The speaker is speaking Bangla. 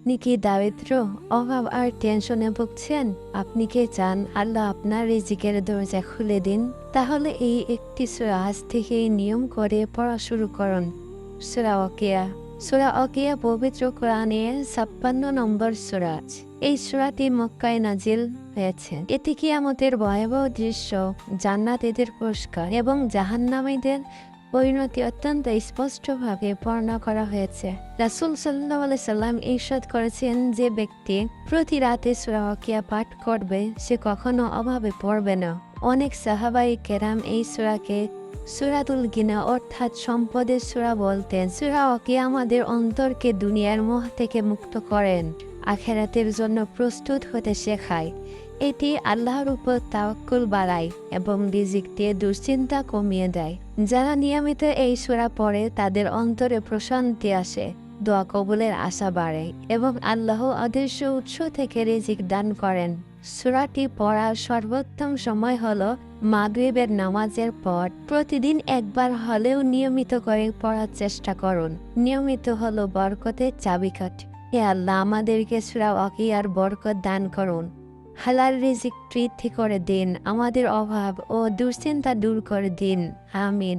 আপনি কি দারিদ্র, অভাব আর টেনশনে ভুগছেন? আপনি কি চান আল্লাহ আপনার রিজিকের দরজা খুলে দিন? তাহলে এই একটি সূরা আজ থেকেই নিয়ম করে পড়া শুরু করুন। সূরা ওয়াকিয়া। সূরা ওয়াকিয়া পবিত্র কোরআনের ৫৬ নম্বর সূরা। এই সূরাটি মক্কায় নাজিল হয়েছে। এতে কিয়ামতের ভয়াবহ দৃশ্য, জান্নাতীদের পুরস্কার এবং জাহান্নামীদের পরিণতি অত্যন্ত স্পষ্টভাবে বর্ণনা করা হয়েছে। রাসূল সাল্লাল্লাহু আলাইহি সাল্লাম ইরশাদ করেছেন, যে ব্যক্তি প্রতি রাতে সূরা ওয়াকিয়া পাঠ করবে সে কখনো অভাবে পড়বে না। অনেক সাহাবায়ে কেরাম এই সূরাকে সূরাতুল গিনা অর্থাৎ সম্পদের সূরা বলতেন। সূরা ওয়াকিয়া আমাদের অন্তরকে দুনিয়ার মোহ থেকে মুক্ত করেন, আখিরাতের জন্য প্রস্তুত হতে শেখায়। এটি আল্লাহর উপর তাওয়াক্কুল বাড়ায় এবং রিজিক দিয়ে দুশ্চিন্তা কমিয়ে দেয়। যারা নিয়মিত এই সূরা পড়ে তাদের অন্তরে প্রশান্তি আসে, দোয়া কবুলের আশা বাড়ে এবং আল্লাহ অদৃশ্য উৎস থেকে রিজিক দান করেন। সূরাটি পড়ার সর্বোত্তম সময় হলো মাগরিবের নামাজের পর। প্রতিদিন একবার হলেও নিয়মিত করে পড়ার চেষ্টা করুন। নিয়মিত হলো বরকতের চাবিকাঠি। হে আল্লাহ, আমাদেরকে সূরা ওয়াকিয়ার বরকত দান করুন। হালাল রিজিক বৃদ্ধি করে দিন, আমাদের অভাব ও দুশ্চিন্তা দূর করে দিন। আমিন।